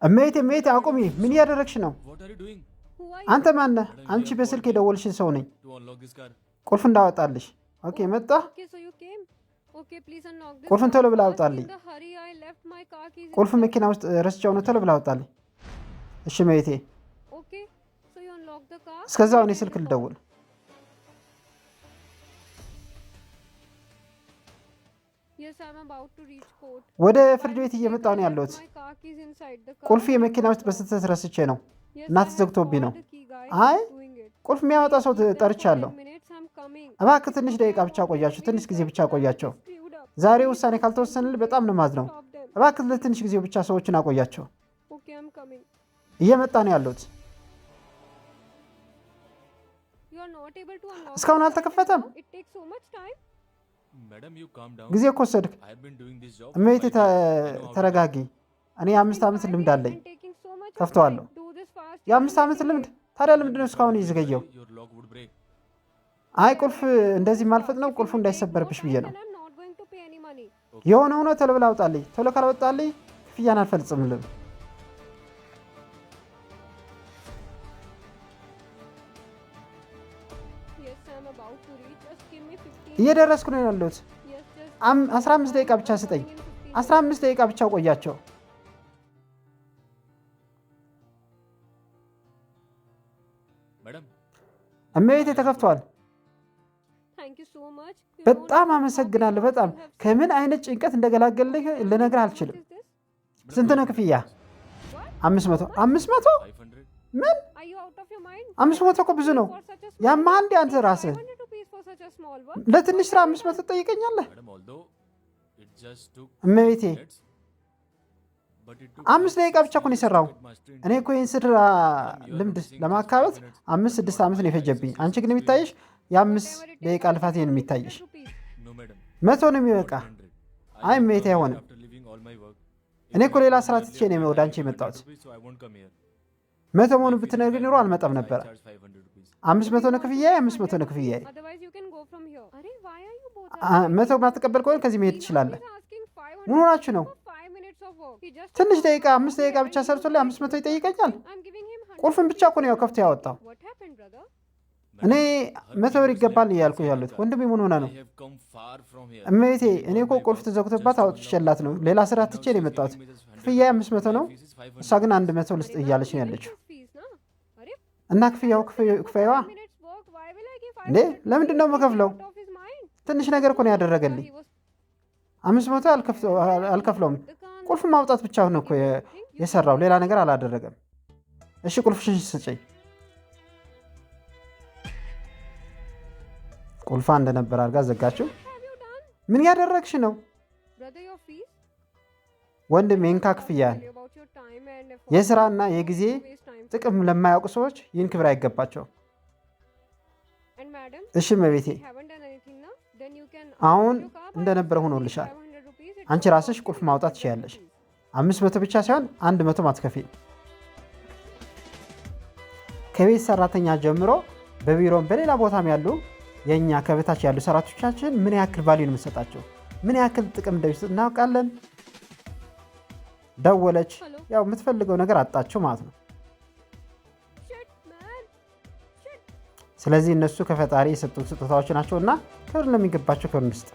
እሜቴ አቁሚ! ምን እያደረግሽ ነው? አንተ ማን ነህ? አንቺ በስልክ የደወልሽን ሰው ነኝ። ቁልፍ እንዳወጣልሽ። ኦኬ መጣ። ቁልፍን ቶሎ ብላ አውጣልኝ። ቁልፍ መኪና ውስጥ ረስቼው ነው። ቶሎ ብላ አውጣልኝ። እሺ እሜቴ። እስከዛው እኔ ስልክ ልደውል። ወደ ፍርድ ቤት እየመጣሁ ነው ያለሁት። ቁልፍ የመኪና ውስጥ በስህተት ረስቼ ነው። እናት ዘግቶብኝ ነው። አይ ቁልፍ የሚያወጣ ሰው ጠርቻለሁ። እባክህ ትንሽ ደቂቃ ብቻ ቆያቸው። ትንሽ ጊዜ ብቻ ቆያቸው። ዛሬ ውሳኔ ካልተወሰንልህ በጣም ነው የማዝነው። እባክህ ለትንሽ ጊዜ ብቻ ሰዎችን አቆያቸው። እየመጣ ነው ያለሁት። እስካሁን አልተከፈተም። ጊዜ እኮ ወሰድክ። እመቤቴ ተረጋጊ። እኔ የ5 ዓመት ልምድ አለኝ። ከፍተዋለሁ። የ5 ዓመት ልምድ? ታዲያ ለምንድን ነው እስካሁን ይዘገየው? አይ ቁልፍ እንደዚህ ማልፈጥ ነው። ቁልፉ እንዳይሰበርብሽ ብዬ ነው። የሆነ ሆኖ ቶሎ ብላ አውጣልኝ። ቶሎ ካላወጣልኝ ክፍያን አልፈጽምልም። እየደረስኩ ነው ያለሁት። 15 ደቂቃ ብቻ ስጠኝ። 15 ደቂቃ ብቻ ቆያቸው። እመቤቴ ተከፍቷል። በጣም አመሰግናለሁ። በጣም ከምን አይነት ጭንቀት እንደገላገልህ ልነግርህ አልችልም። ስንት ነው ክፍያ? 500 500? ምን 500 እኮ ብዙ ነው። ያማህ እንደ አንተ ራስህ ለትንሽ ስራ 500 ትጠይቀኛለህ? እመቤቴ 5 ደቂቃ ብቻ እኮ ነው የሰራው። እኔ እኮ ይህን ስራ ልምድ ለማካበት 5-6 ዓመት ነው የፈጀብኝ። አንቺ ግን የሚታይሽ የ5 ደቂቃ ልፋት ነው የሚታይሽ። 100 ነው የሚበቃ። አይ እመቤቴ አይሆንም። እኔ እኮ ሌላ ስራ ትቼ ነው ወደ አንቺ የመጣሁት። 100 መሆኑ ብትነግሪኝ ኖሮ አልመጣም ነበረ። 500 ነው ክፍያዬ። 500 ነው ክፍያዬ። 100 ማትቀበል ከሆነ ከዚህ መሄድ ትችላለህ። ምን ሆናችሁ ነው? ትንሽ ደቂቃ 5 ደቂቃ ብቻ ሰርቶልኝ 500 ይጠይቀኛል? ቁልፍን ብቻ እኮ ነው ከፍቶ ያወጣው። እኔ 100 ብር ይገባል እያልኩ ያሉት ወንድሜ ምን ሆነ ነው? እመቤቴ እኔ እኮ ቁልፍ ተዘግቶባት አውጥቼላት ነው። ሌላ ስራ ትቼ ነው የመጣሁት። ክፍያ 500 ነው። እሷ ግን 100 ልስጥ እያለች ነው ያለችው። እና ክፍያዋ እንዴ ለምንድን ነው የምከፍለው? ትንሽ ነገር እኮ ነው ያደረገልኝ። 500 አልከፍለውም። ቁልፍ ማውጣት ብቻ ነው እኮ የሰራው፣ ሌላ ነገር አላደረገም። እሺ ቁልፍሽን ስጪኝ። ቁልፏ እንደነበር አድርጋ ዘጋችው። ምን ያደረግሽ ነው? ወንድሜ እንካ ክፍያህን። የስራና የጊዜ ጥቅም ለማያውቁ ሰዎች ይህን ክብር አይገባቸው። እሺ እመቤቴ አሁን እንደነበረ ሆኖልሻል። አንቺ ራስሽ ቁልፍ ማውጣት ትችያለሽ። 500 ብቻ ሳይሆን 100 ማትከፊል። ከቤት ሰራተኛ ጀምሮ በቢሮም በሌላ ቦታም ያሉ የእኛ ከቤታች ያሉ ሰራተኞቻችን ምን ያክል ቫልዩ ነው የምንሰጣቸው፣ ምን ያክል ጥቅም እንደሚሰጥ እናውቃለን። ደወለች፣ ያው የምትፈልገው ነገር አጣቸው ማለት ነው። ስለዚህ እነሱ ከፈጣሪ የሰጡት ስጦታዎች ናቸው እና ክብር ለሚገባቸው ክብር እንስጥ።